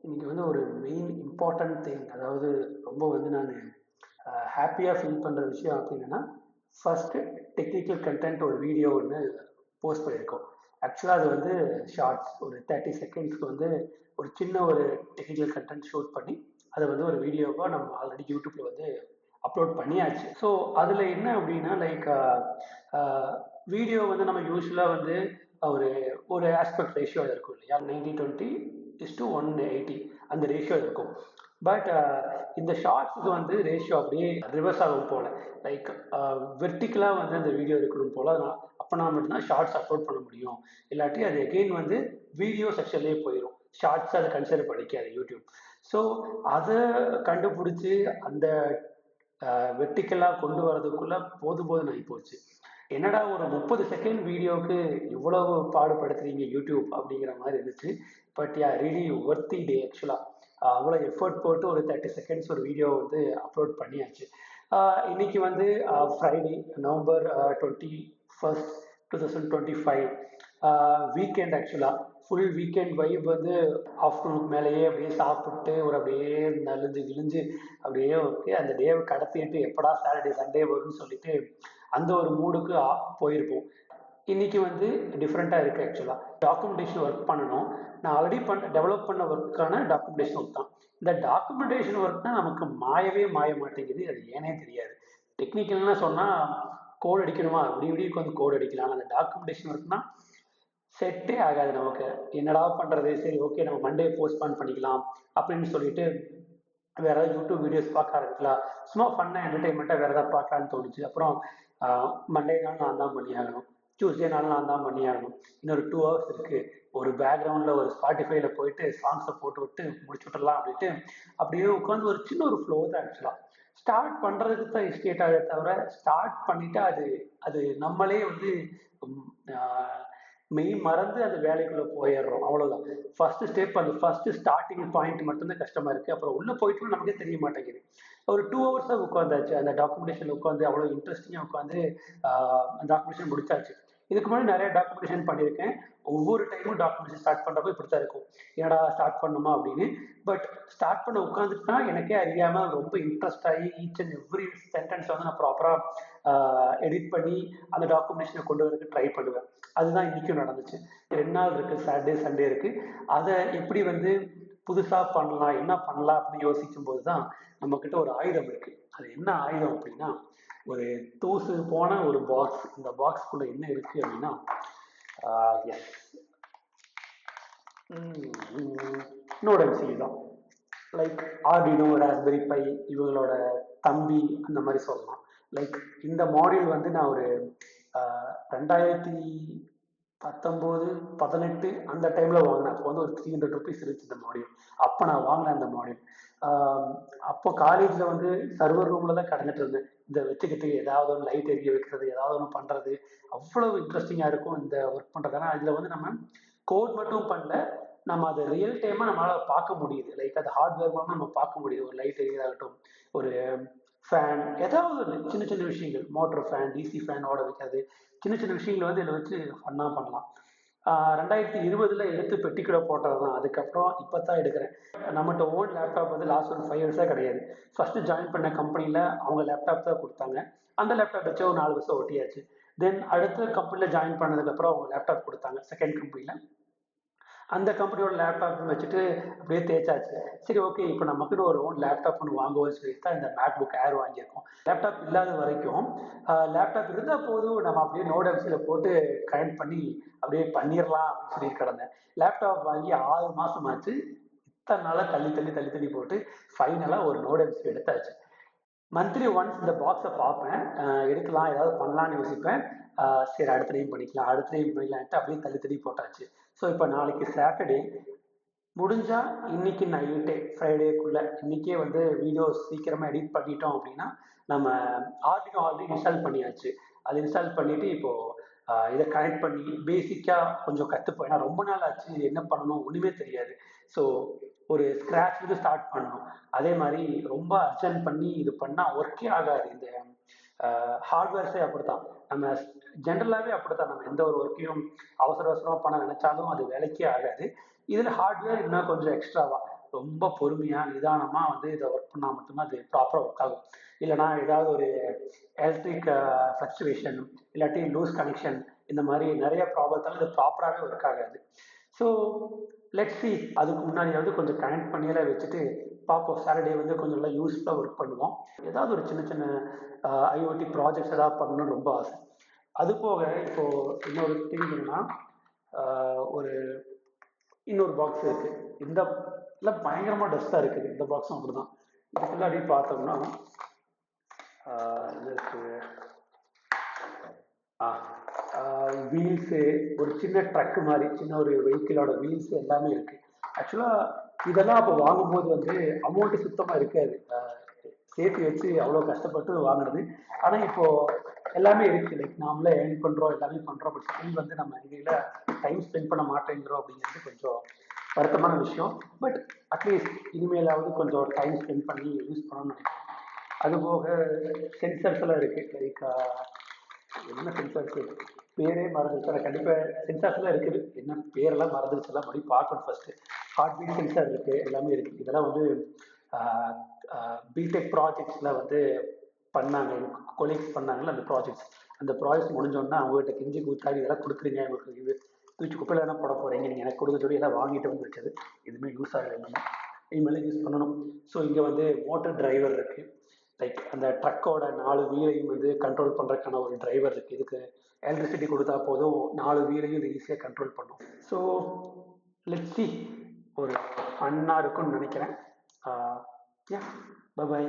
இன்னைக்கு வந்து ஒரு மெயின் இம்பார்ட்டன்ட் திங், அதாவது ரொம்ப வந்து நான் ஹாப்பியாக ஃபீல் பண்ணுற விஷயம் அப்படின்னா, ஃபர்ஸ்ட் டெக்னிக்கல் கண்டென்ட் ஒரு வீடியோ ஒன்று போஸ்ட் பண்ணியிருக்கோம். ஆக்சுவலாக அது வந்து ஷார்ட்ஸ் ஒரு 30 செகண்ட்ஸ்க்கு வந்து ஒரு சின்ன ஒரு டெக்னிக்கல் கண்டென்ட் ஷூட் பண்ணி அதை வந்து ஒரு வீடியோவாக நம்ம ஆல்ரெடி யூடியூப்ல வந்து அப்லோட் பண்ணியாச்சு. ஸோ அதில் என்ன அப்படின்னா லைக் வீடியோ வந்து நம்ம யூஸ்வலாக வந்து ஒரு ஒரு ஆஸ்பெக்ட் ரேஷியோ இருக்கும் இல்லையா, 90:20:180 அந்த ரேஷியோ இருக்கும். பட் இந்த ஷார்ட்ஸுக்கு வந்து ரேஷியோ அப்படியே ரிவர்ஸ் ஆகும் போல, லைக் வெர்டிக்கலாக வந்து அந்த வீடியோ இருக்கணும் போல. அப்போனா மட்டும்தான் ஷார்ட்ஸ் அப்லோட் பண்ண முடியும், இல்லாட்டி அது எகெயின் வந்து வீடியோ செக்ஷன்லேயே போயிடும். ஷார்ட்ஸ் அதை கன்சிடர் பண்ணிக்காது யூடியூப். ஸோ அதை கண்டுபிடிச்சி அந்த வெர்டிக்கலாக கொண்டு வரதுக்குள்ள போதும் போதும் ஆகி போச்சு. என்னடா ஒரு 30 செகண்ட் வீடியோவுக்கு இவ்வளவு பாடுபடுத்துறீங்க யூடியூப் அப்படிங்கிற மாதிரி இருந்துச்சு. பட் யா ரியலி ஒர்த்தி டே ஆக்சுவலாக. அவ்வளோ எஃபர்ட் போட்டு ஒரு 30 செகண்ட்ஸ் ஒரு வீடியோ வந்து அப்லோட் பண்ணியாச்சு. இன்னைக்கு வந்து ஃப்ரைடே, நவம்பர் 21 2025, வீக்கெண்ட் ஆக்சுவலாக. ஃபுல் வீக்கெண்ட் வைப் வந்து ஆஃப்டர்நூன் மேலேயே அப்படியே சாப்பிட்டு ஒரு அப்படியே நலிஞ்சு கிழிஞ்சு அப்படியே ஓகே அந்த டேவை கடத்திட்டு எப்படா சாட்டர்டே சண்டே வரும்னு சொல்லிட்டு அந்த ஒரு மூடுக்கு போயிருப்போம். இன்னைக்கு வந்து டிஃப்ரெண்ட்டாக இருக்குது ஆக்சுவலாக. டாக்குமெண்டேஷன் ஒர்க் பண்ணணும். நான் ஆல்ரெடி டெவலப் பண்ண ஒர்க்கான டாக்குமெண்டேஷன் ஒர்க் தான். இந்த டாக்குமெண்டேஷன் ஒர்க் தான் நமக்கு மாயவே மாய மாட்டேங்குது. அது ஏனே தெரியாது. டெக்னிக்கல்னா சொன்னால் கோட் அடிக்கணுமா, இப்படி இப்படி உட்காந்து கோட் அடிக்கலாம். அந்த டாக்குமெண்டேஷன் ஒர்க் தான் செட்டே ஆகாது நமக்கு. என்னடா பண்ணுறது, சரி ஓகே நம்ம மண்டே போஸ்ட்பான் பண்ணிக்கலாம் அப்படின்னு சொல்லிட்டு வேற ஏதாவது யூடியூப் வீடியோஸ் பார்க்க ஆரம்பிக்கலாம். சும்மா ஃபன்னாக என்டர்டைன்மெண்ட்டாக வேற ஏதாவது பார்க்கலான்னு தோணுச்சு. அப்புறம் மண்டே நாள் நான் தான் பண்ணி ஆகணும், டியூஸ்டே நாள் நான் தான் பண்ணி ஆகணும். இன்னொரு 2 ஹவர்ஸ் இருக்கு, ஒரு பேக்ரவுண்டில் ஒரு ஸ்பாட்டிஃபைல போயிட்டு சாங்ஸை போட்டு விட்டு முடிச்சு விட்டுறலாம் அப்படின்ட்டு அப்படியே உட்காந்து ஒரு சின்ன ஒரு ஃப்ளோ தான் ஆக்சுவலாக. ஸ்டார்ட் பண்ணுறதுக்கு தான் எஸ்டேட் ஆகுதே தவிர ஸ்டார்ட் பண்ணிட்டா அது அது நம்மளே வந்து மெய் மறந்து அந்த வேலைக்குள்ளே போயிடுறோம், அவ்வளோதான். ஃபர்ஸ்ட் ஸ்டெப், அந்த ஃபர்ஸ்ட் ஸ்டார்டிங் பாயிண்ட் மட்டும்தான் கஷ்டமா இருக்கு. அப்புறம் உள்ள போயிட்டு நமக்கே தெரிய மாட்டேங்குது. ஒரு 2 ஹவர்ஸா உட்காந்தாச்சு அந்த டாக்குமெண்டேஷன் உட்காந்து, அவ்வளோ இன்ட்ரெஸ்டிங்காக உட்காந்து அந்த டாக்குமெண்டேஷன் முடிச்சாச்சு. இதுக்கு முன்னாடி நிறைய டாக்குமெண்டேஷன் பண்ணியிருக்கேன். ஒவ்வொரு டைமும் டாக்குமெண்டேஷன் ஸ்டார்ட் பண்ணுறப்போ இப்படி தான் இருக்கும், ஏடா ஸ்டார்ட் பண்ணுமா அப்படின்னு. பட் ஸ்டார்ட் பண்ண உட்காந்துட்டுனா எனக்கே அறியாமல் ரொம்ப இன்ட்ரெஸ்ட் ஆகி ஈச் அண்ட் எவ்ரி சென்டென்ஸ் வந்து நான் ப்ராப்பராக எடிட் பண்ணி அந்த டாக்குமெண்டேஷனை கொண்டு வரதுக்கு ட்ரை பண்ணுவேன். அதுதான் இன்னைக்கும் நடந்துச்சு. 2 நாள் இருக்கு, சாட்டர்டே சண்டே இருக்கு. அதை எப்படி வந்து புதுசா பண்ணலாம், என்ன பண்ணலாம் அப்படின்னு யோசிக்கும் போது தான் நம்ம கிட்ட ஒரு ஆயுதம் இருக்கு. அது என்ன ஆயுதம் அப்படின்னா, ஒரு தூசு போன ஒரு பாக்ஸ். இந்த பாக்ஸ்க்குள்ள என்ன இருக்கு அப்படின்னா, எஸ், நோட் எம்சிபி தான். லைக் ஆர்டினோ, ராஸ்பெரி பை இவங்களோட தம்பி அந்த மாதிரி சொல்லலாம். லைக் இந்த மாடியூல் வந்து நான் ஒரு 2019-18 அந்த டைமில் வாங்கினேன். அப்போ வந்து ஒரு 300 rupees இருந்துச்சு இந்த மாடியூல். அப்போ நான் வாங்கினேன் அந்த மாடியூல். அப்போ காலேஜில் வந்து சர்வர் ரூமில் தான் கடந்துட்டு இருந்தேன். இந்த வச்சுக்கிட்டு ஏதாவது ஒரு லைட் எரிய வைக்கிறது, ஏதாவது ஒன்று பண்ணுறது அவ்வளவு இன்ட்ரெஸ்டிங்காக இருக்கும் இந்த ஒர்க் பண்ணுறது. ஆனால் அதில் வந்து நம்ம கோட் மட்டும் பண்ணல, நம்ம அதை ரியல் டைமாக நம்மளால் பார்க்க முடியுது. லைக் அது ஹார்ட்வேர் மூலமாக நம்ம பார்க்க முடியுது. ஒரு லைட் எரியதாகட்டும், ஒரு ஃபேன், ஏதாவது ஒரு சின்ன சின்ன விஷயங்கள், மோட்டர் ஃபேன், டிசி ஃபேன் ஓட வைக்கிறது, சின்ன சின்ன விஷயங்களை வந்து இதில் வச்சு ஃபன்னாக பண்ணலாம். 2020 எடுத்து பெட்டிக்குள்ள போட்டது தான். அதுக்கப்புறம் இப்போ தான் எடுக்கிறேன். நம்மகிட்ட ஓன் லேப்டாப் வந்து லாஸ்ட் ஒரு 5 இயர்ஸாக கிடையாது. ஃபர்ஸ்ட் ஜாயின் பண்ண கம்பெனியில் அவங்க லேப்டாப் தான் கொடுத்தாங்க. அந்த லேப்டாப் வச்சு ஒரு 4 வருஷம் ஓட்டியாச்சு. தென் அடுத்த கம்பெனியில் ஜாயின் பண்ணதுக்கப்புறம் அவங்க லேப்டாப் கொடுத்தாங்க செகண்ட் கம்பெனியில். அந்த கம்பெனியோட லேப்டாப் வச்சுட்டு அப்படியே தேய்ச்சாச்சு. சரி ஓகே, இப்போ நமக்குன்னு ஒரு ஓன் லேப்டாப் ஒன்று வாங்குவோம்னு சொல்லிட்டு தான் இந்த மேக் புக் ஏர் வாங்கியிருக்கோம். லேப்டாப் இல்லாத வரைக்கும் லேப்டாப் இருந்தால் போதும், நம்ம அப்படியே நோட் எம்சியில் போட்டு கனெக்ட் பண்ணி அப்படியே பண்ணிடலாம் அப்படின்னு சொல்லி கிடந்தேன். லேப்டாப் வாங்கி 6 மாதம் ஆச்சு. இத்தனை நாளாக தள்ளி தள்ளி தள்ளி தள்ளி போட்டு ஃபைனலாக ஒரு நோட் எம்சி எடுத்தாச்சு. மந்த்லி ஒன்ஸ் இந்த பாக்ஸை பார்ப்பேன், எடுக்கலாம் ஏதாவது பண்ணலான்னு யோசிப்பேன். சரி அடுத்த டைம் பண்ணிக்கலாம், அடுத்த டைம் பண்ணிக்கலான்ட்டு அப்படியே தள்ளி தள்ளி போட்டாச்சு. ஸோ இப்போ நாளைக்கு சாட்டர்டே, முடிஞ்சா இன்னைக்கு நைட்டே ஃப்ரைடேக்குள்ள இன்னைக்கே வந்து வீடியோ சீக்கிரமா எடிட் பண்ணிட்டோம் அப்படின்னா நம்ம ஆர்டினோ ஆல்ரெடி இன்ஸ்டால் பண்ணியாச்சு. அது இன்ஸ்டால் பண்ணிட்டு இப்போ இதை கனெக்ட் பண்ணி பேசிக்கா கொஞ்சம் கற்றுப்போம். ஏன்னா ரொம்ப நாள் ஆச்சு, இது என்ன பண்ணணும் ஒன்றுமே தெரியாது. ஸோ ஒரு ஸ்க்ராட்ச்லேருந்து ஸ்டார்ட் பண்ணணும். அதே மாதிரி ரொம்ப அர்ஜென்ட் பண்ணி இது பண்ணால் ஒர்க்கே ஆகாது. இந்த ஹார்ட்வேர்ஸே அப்படித்தான். நம்ம ஜென்ரலாகவே அப்படித்தான். நம்ம எந்த ஒரு ஒர்க்கையும் அவசர அவசரமாக பண்ண நினைச்சாலும் அது வேலைக்கே ஆகாது. இதில் ஹார்ட்வேர் இன்னும் கொஞ்சம் எக்ஸ்ட்ராவா ரொம்ப பொறுமையாக நிதானமாக வந்து இதை ஒர்க் பண்ணால் மட்டும்தான் அது ப்ராப்பராக ஒர்க் ஆகும். இல்லைனா ஏதாவது ஒரு எலக்ட்ரிக் ஃப்ளக்சுவேஷன் இல்லாட்டி லூஸ் கனெக்ஷன் இந்த மாதிரி நிறைய ப்ராப்ளத்தால் இது ப்ராப்பராகவே ஒர்க் ஆகாது. ஸோ லெட்ஸ் சி, அதுக்கு முன்னாடி வந்து கொஞ்சம் கனெக்ட் பண்ணியெல்லாம் வச்சுட்டு பார்ப்போம். சாட்டர்டே வந்து கொஞ்சம் நல்லா யூஸ்ஃபுல்லாக ஒர்க் பண்ணுவோம். ஏதாவது ஒரு சின்ன சின்ன ஐஓடி ப்ராஜெக்ட்ஸ் ஏதாவது பண்ணணும்னு ரொம்ப ஆசை. அது போக இப்போ இன்னொரு திங் என்னன்னா, ஒரு இன்னொரு பாக்ஸ் இருக்கு. இந்த இல்லை பயங்கரமா டஸ்டா இருக்குது. இந்த பாக்ஸும் அப்படிதான். இதுக்குள்ள அப்படி பார்த்தோம்னா இது இருக்கு. வீல்ஸு, ஒரு சின்ன ட்ரக் மாதிரி சின்ன ஒரு வெஹிக்கிளோட வீல்ஸ் எல்லாமே இருக்கு. ஆக்சுவலா இதெல்லாம் அப்போ வாங்கும்போது வந்து அமௌண்ட் சுத்தமா இருக்காது. சேர்த்து வச்சு அவ்வளோ கஷ்டப்பட்டு வாங்குறது. ஆனா இப்போ எல்லாமே இருக்கு. லைக் நாமளே ஏர்ன் பண்றோம், எல்லாமே பண்றோம். பட் ஸ்டில் வந்து நம்ம இடையில டைம் ஸ்பெண்ட் பண்ண மாட்டேங்கிறோம் அப்படிங்கிறது கொஞ்சம் வருத்தமான விஷயம். பட் அட்லீஸ்ட் இனிமேலாவது கொஞ்சம் டைம் ஸ்பெண்ட் பண்ணி யூஸ் பண்ணணும்னு நினைக்கிறேன். அதுபோக சென்சர்ஸ் எல்லாம் இருக்கு. லைக் என்ன சென்சார்ஸ் பேரே மறந்துச்சு. ஆனால் கண்டிப்பாக சென்சார்ஸ்லாம் இருக்குது. என்ன பேரெல்லாம் மறந்துருச்சு. எல்லாம் மறுபடியும் பார்க்கணும் ஃபர்ஸ்ட். ஹார்ட் பீட் சென்சார் இருக்கு, எல்லாமே இருக்கு. இதெல்லாம் வந்து பிடெக் ப்ராஜெக்ட்ஸில் வந்து பண்ணாங்க, எனக்கு கொலீக்ஸ் பண்ணாங்கல்ல அந்த ப்ராஜெக்ட்ஸ். அந்த ப்ராஜெக்ட்ஸ் முடிஞ்சோன்னா அவங்ககிட்ட கெஞ்சி கூத்தாடி இதெல்லாம் கொடுக்குறீங்க, உங்களுக்கு இது தூக்கி குப்பையில் என்ன போட போகிறீங்க, நீங்கள் எனக்கு கொடுக்க சொல்லி எல்லாம் வாங்கிட்டு வந்து வச்சது. எதுவுமே யூஸ் ஆகலை. நம்ம இனிமேல் யூஸ் பண்ணணும். ஸோ இங்கே வந்து மோட்டர் டிரைவர் இருக்கு. லைக் அந்த ட்ரக்கோட 4 வீலையும் வந்து கண்ட்ரோல் பண்ணுறதுக்கான ஒரு டிரைவர் இருக்குது. இதுக்கு எலக்ட்ரிசிட்டி கொடுத்தா போதும், 4 வீலையும் இது ஈஸியாக கண்ட்ரோல் பண்ணும். ஸோ லெட்ஸ் சி, ஒரு ஃபன்னாக இருக்கும்னு நினைக்கிறேன். யா, பை.